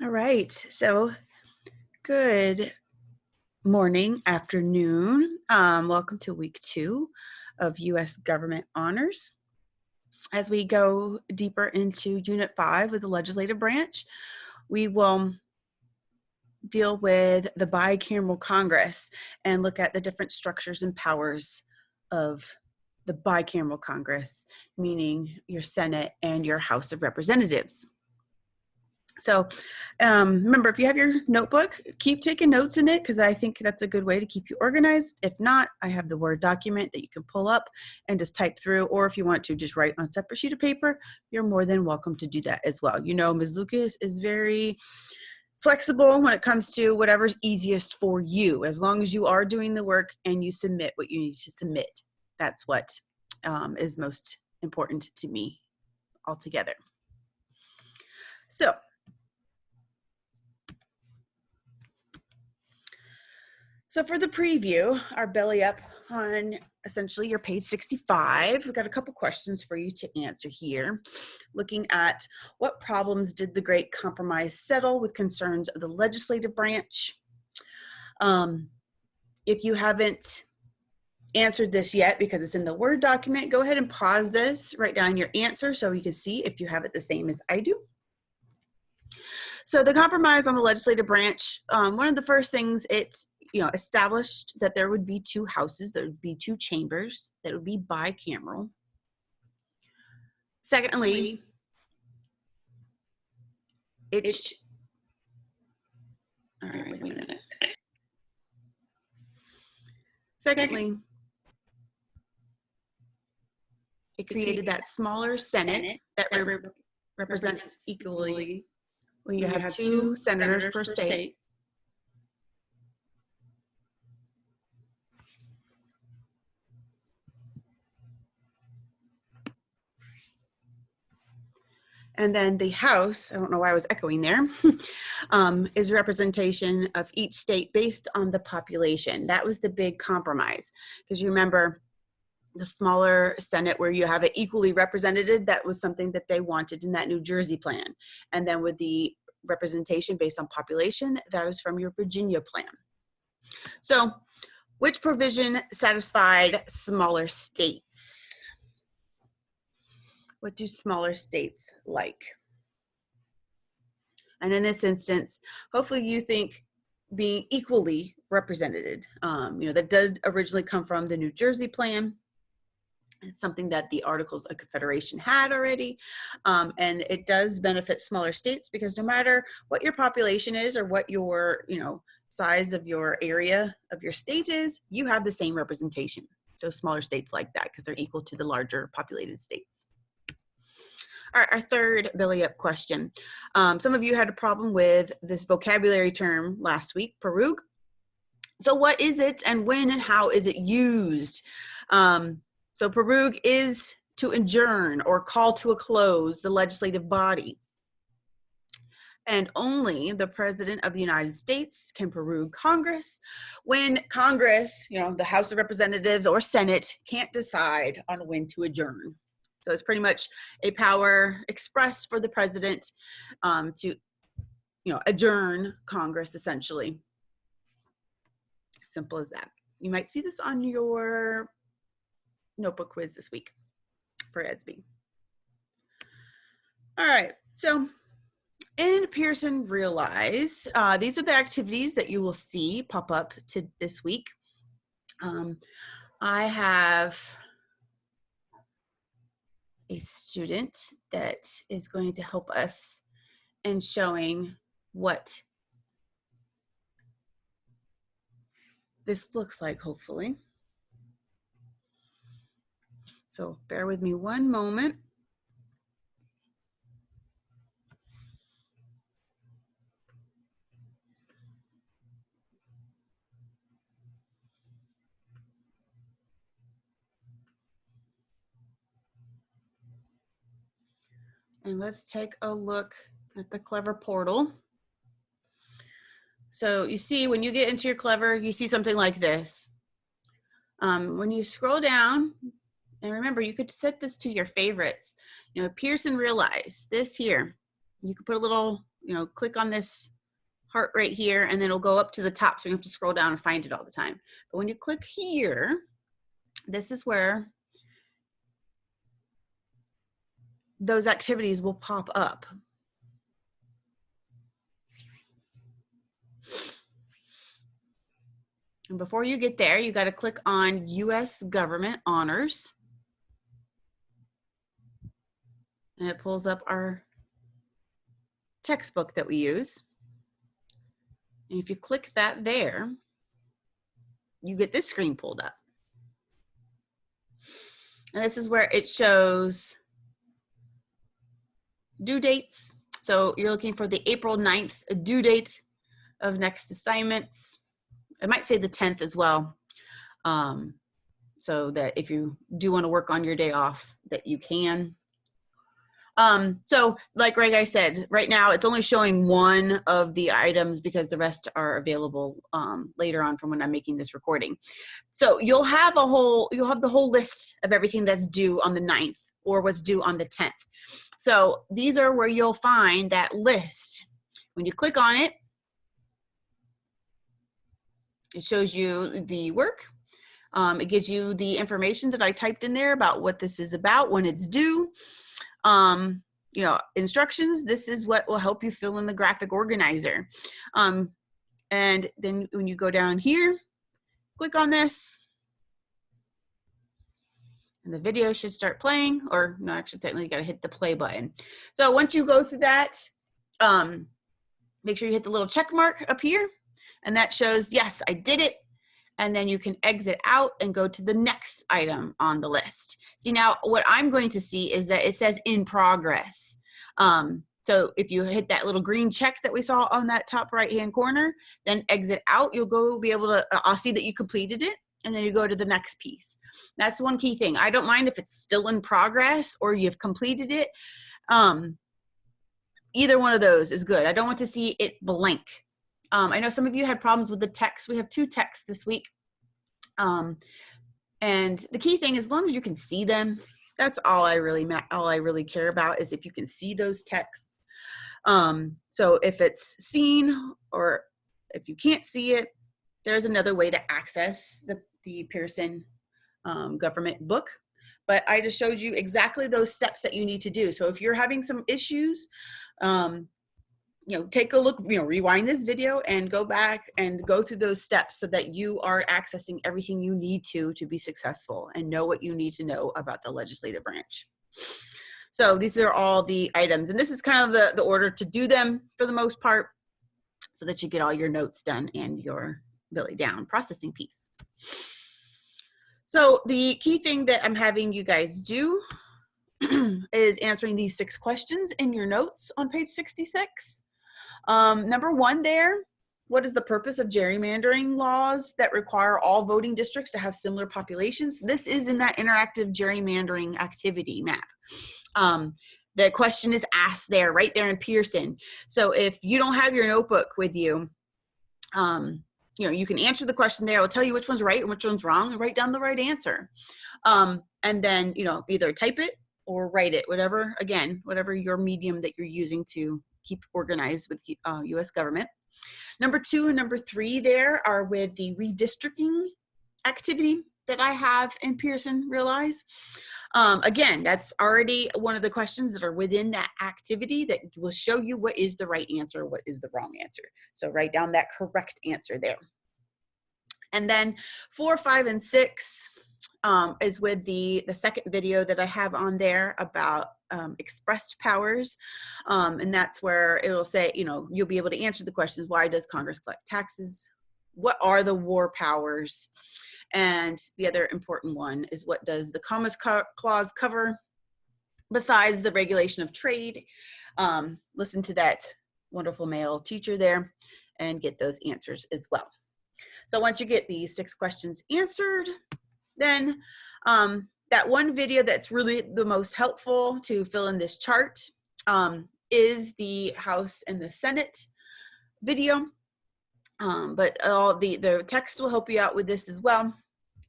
All right, so good morning, afternoon. Welcome to week 2 of U.S. Government Honors. As we go deeper into Unit 5 with the legislative branch, we will deal with the bicameral Congress and look at the different structures and powers of the bicameral Congress, meaning your Senate and your House of Representatives. So remember, if you have your notebook, keep taking notes in it because I think that's a good way to keep you organized. If not, I have the Word document that you can pull up and just type through, or if you want to just write on a separate sheet of paper, you're more than welcome to do that as well. You know, Ms. Lucas is very flexible when it comes to whatever's easiest for you, as long as you are doing the work and you submit what you need to submit. That's what is most important to me altogether. So for the preview, our belly up on essentially your page 65, we've got a couple questions for you to answer here. Looking at what problems did the Great Compromise settle with concerns of the legislative branch? If you haven't answered this yet because it's in the Word document, go ahead and pause this, write down your answer so you can see if you have it the same as I do. So the compromise on the legislative branch, one of the first things it's established that there would be 2 houses, there would be 2 chambers, that would be bicameral. Secondly, Secondly, it created that smaller Senate that represents equally when you have 2 senators per state. And then the House, I don't know why I was echoing there, is representation of each state based on the population. That was the big compromise. Because you remember the smaller Senate where you have it equally represented, that was something that they wanted in that New Jersey plan. And then with the representation based on population, that is from your Virginia plan. So which provision satisfied smaller states? What do smaller states like? And in this instance, hopefully you think being equally represented. That does originally come from the New Jersey plan. It's something that the Articles of Confederation had already. And it does benefit smaller states because no matter what your population is or what your size of your area of your state is, you have the same representation. So smaller states like that because they're equal to the larger populated states. All right, our third belly up question. Some of you had a problem with this vocabulary term last week, prorogue. So what is it and when and how is it used? So prorogue is to adjourn or call to a close the legislative body. And only the President of the United States can prorogue Congress when Congress, the House of Representatives or Senate, can't decide on when to adjourn. So it's pretty much a power expressed for the president to, adjourn Congress, essentially. Simple as that. You might see this on your notebook quiz this week for EDSB. All right, so in Pearson Realize, these are the activities that you will see pop up to this week. I have a student that is going to help us in showing what this looks like, hopefully. So bear with me one moment. And let's take a look at the Clever portal. So you see, when you get into your Clever, you see something like this. When you scroll down, and remember, you could set this to your favorites. Pearson Realize, this here, you could put a little you know, click on this heart right here, and then it'll go up to the top, so you have to scroll down and find it all the time. But when you click here, this is where those activities will pop up. And before you get there, you got to click on U.S. Government Honors. And it pulls up our textbook that we use. And if you click that there, you get this screen pulled up. And this is where it shows due dates. So you're looking for the April 9th due date of next assignments. I might say the 10th as well. So that if you do want to work on your day off, that you can. So like I said, right now it's only showing one of the items because the rest are available later on from when I'm making this recording. So you'll have the whole list of everything that's due on the 9th or what's due on the 10th. So these are where you'll find that list. When you click on it, it shows you the work. It gives you the information that I typed in there about what this is about, when it's due. You know, instructions, this is what will help you fill in the graphic organizer. And then when you go down here, click on this, and the video should start playing, or no, actually technically you gotta hit the play button. So once you go through that, make sure you hit the little check mark up here, and that shows, yes, I did it. And then you can exit out and go to the next item on the list. See, now what I'm going to see is that it says in progress. So if you hit that little green check that we saw on that top right-hand corner, then exit out, you'll be able to, I'll see that you completed it, and then you go to the next piece. That's one key thing. I don't mind if it's still in progress or you've completed it. Either one of those is good. I don't want to see it blank. I know some of you had problems with the text. We have 2 texts this week. And the key thing is, as long as you can see them, that's all I really care about, is if you can see those texts. So if it's seen, or if you can't see it, there's another way to access the Pearson government book. But I just showed you exactly those steps that you need to do. So if you're having some issues, you know, take a look, you know, rewind this video and go back and go through those steps so that you are accessing everything you need to be successful and know what you need to know about the legislative branch. So these are all the items, and this is kind of the order to do them for the most part, so that you get all your notes done and your Billy down processing piece. So the key thing that I'm having you guys do is answering these 6 questions in your notes on page 66. Number 1 there, what is the purpose of gerrymandering laws that require all voting districts to have similar populations? This is in that interactive gerrymandering activity map. The question is asked there, right there in Pearson. So if you don't have your notebook with you, you know, you can answer the question there. I'll tell you which one's right and which one's wrong, and write down the right answer. And then, you know, either type it or write it, whatever your medium that you're using to keep organized with U.S. government. Number 2 and number 3 there are with the redistricting activity that I have in Pearson Realize. Again, that's already one of the questions that are within that activity that will show you what is the right answer, what is the wrong answer. So write down that correct answer there. And then 4, 5, and 6 is with the second video that I have on there about expressed powers. And that's where it'll say, you know, you'll be able to answer the questions. Why does Congress collect taxes? What are the war powers? And the other important one is, what does the Commerce Clause cover besides the regulation of trade? Listen to that wonderful male teacher there and get those answers as well. So once you get these 6 questions answered, then that one video that's really the most helpful to fill in this chart is the House and the Senate video. But all the text will help you out with this as well.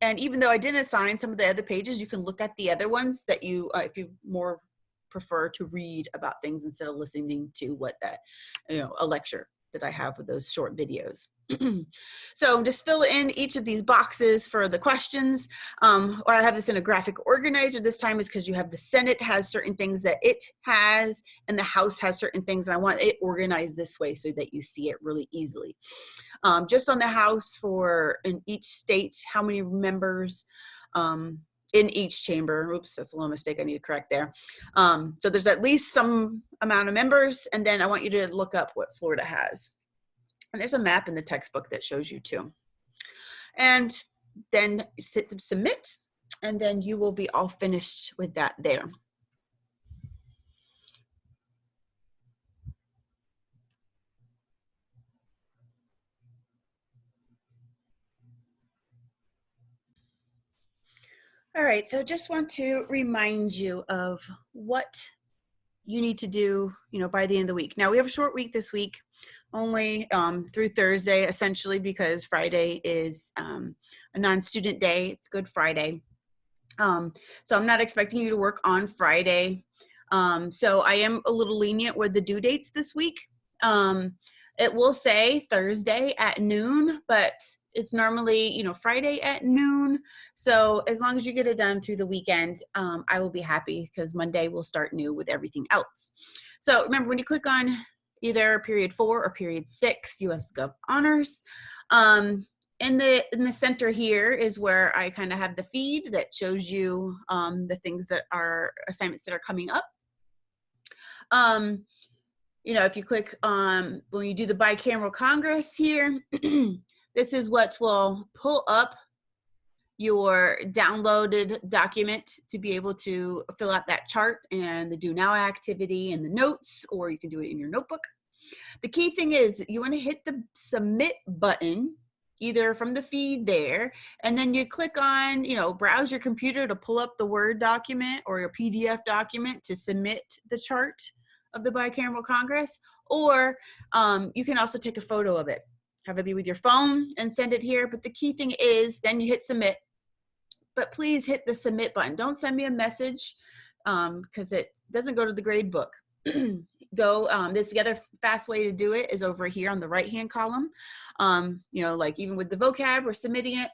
And even though I didn't assign some of the other pages, you can look at the other ones that you, if you're more prefer to read about things instead of listening to what that, a lecture that I have with those short videos. So just fill in each of these boxes for the questions. Or I have this in a graphic organizer this time is because you have the Senate has certain things that it has and the House has certain things. And I want it organized this way so that you see it really easily. Just on the House for in each state, how many members in each chamber. Oops, that's a little mistake I need to correct there. So there's at least some amount of members, and then I want you to look up what Florida has. And there's a map in the textbook that shows you too. And then submit, and then you will be all finished with that there. All right, so just want to remind you of what you need to do, by the end of the week. Now we have a short week this week, only through Thursday, essentially, because Friday is a non-student day. It's Good Friday. So I'm not expecting you to work on Friday. So I am a little lenient with the due dates this week. It will say Thursday at noon, but it's normally, Friday at noon. So as long as you get it done through the weekend, I will be happy because Monday will start new with everything else. So remember, when you click on either period 4 or period 6, US Gov Honors, in the center here is where I kind of have the feed that shows you the things that are assignments that are coming up. If you click on, when you do the bicameral Congress here, this is what will pull up your downloaded document to be able to fill out that chart and the do now activity and the notes, or you can do it in your notebook. The key thing is you want to hit the submit button either from the feed there, and then you click on, browse your computer to pull up the Word document or your PDF document to submit the chart of the bicameral Congress, or you can also take a photo of it, have it be with your phone and send it here. But the key thing is then you hit submit, but please hit the submit button. Don't send me a message because it doesn't go to the grade book. The other fast way to do it is over here on the right hand column. Like even with the vocab, we're submitting it.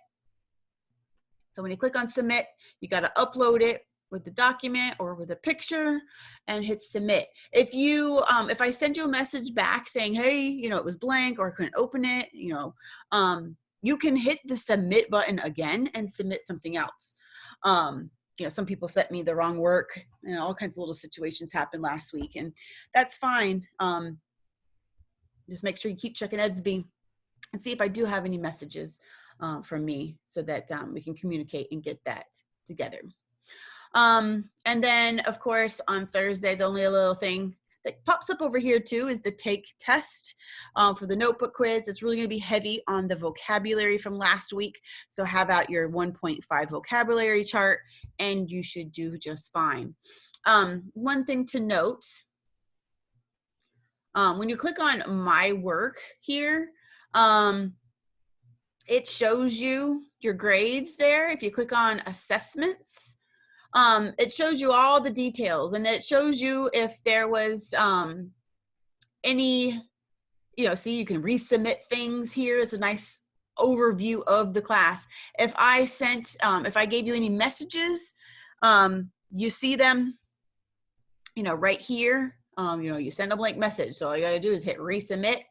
So when you click on submit, you got to upload it with the document or with a picture and hit submit. If you if I send you a message back saying, hey, it was blank or I couldn't open it, you can hit the submit button again and submit something else. Some people sent me the wrong work, and all kinds of little situations happened last week, and that's fine. Just make sure you keep checking EDSB and see if I do have any messages from me so that we can communicate and get that together. And then, of course, on Thursday, the only little thing that pops up over here too is the take test for the notebook quiz. It's really going to be heavy on the vocabulary from last week. So have out your 1.5 vocabulary chart and you should do just fine. One thing to note, when you click on my work here, it shows you your grades there. If you click on assessments, it shows you all the details, and it shows you if there was any, see, you can resubmit things here. It's a nice overview of the class. If I gave you any messages, you see them, right here. You send a blank message. So all you got to do is hit resubmit,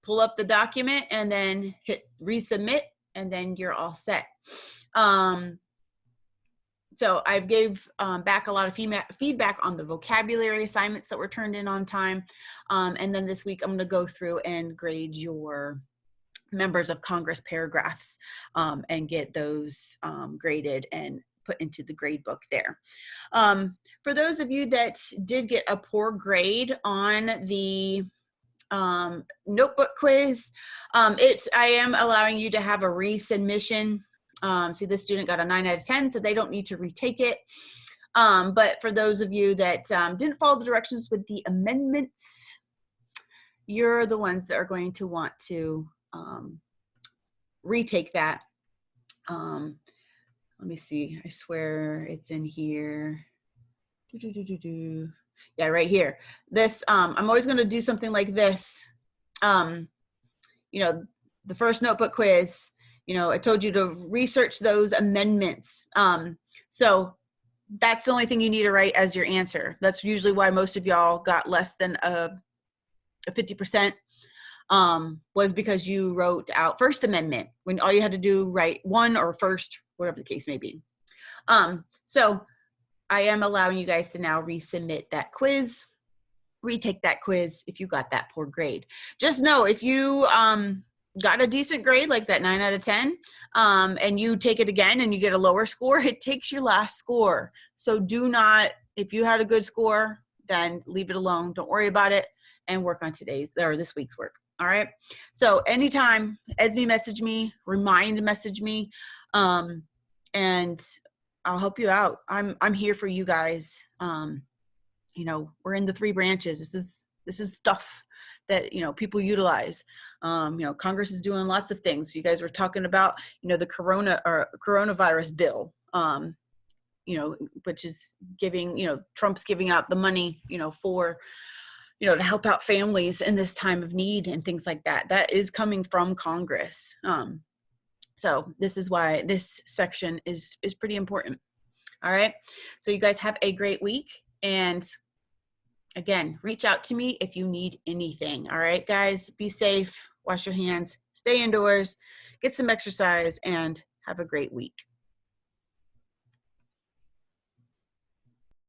pull up the document, and then hit resubmit, and then you're all set. So I gave back a lot of feedback on the vocabulary assignments that were turned in on time. And then this week I'm going to go through and grade your members of Congress paragraphs and get those graded and put into the grade book there. For those of you that did get a poor grade on the notebook quiz, I am allowing you to have a resubmission. See, this student got a 9 out of 10, so they don't need to retake it. But for those of you that didn't follow the directions with the amendments, you're the ones that are going to want to retake that. Let me see. I swear it's in here. Yeah, right here. This, I'm always going to do something like this. You know, the first notebook quiz, you know, I told you to research those amendments. So that's the only thing you need to write as your answer. That's usually why most of y'all got less than a 50%, was because you wrote out First Amendment when all you had to do write one or first, whatever the case may be. So I am allowing you guys to now resubmit that quiz, retake that quiz if you got that poor grade. Just know if you got a decent grade, like that 9 out of 10, and you take it again and you get a lower score, it takes your last score. So do not, if you had a good score, then leave it alone. Don't worry about it and work on today's or this week's work. All right. So anytime, Esme message me, message me, and I'll help you out. I'm here for you guys. You know, we're in the 3 branches. This is stuff that, you know, people utilize. You know, Congress is doing lots of things. You guys were talking about, you know, the coronavirus bill, you know, which is giving, you know, Trump's giving out the money, you know, for, you know, to help out families in this time of need and things like that. That is coming from Congress. So this is why this section is pretty important. All right. So you guys have a great week. And again, reach out to me if you need anything. All right, guys, be safe, wash your hands, stay indoors, get some exercise, and have a great week.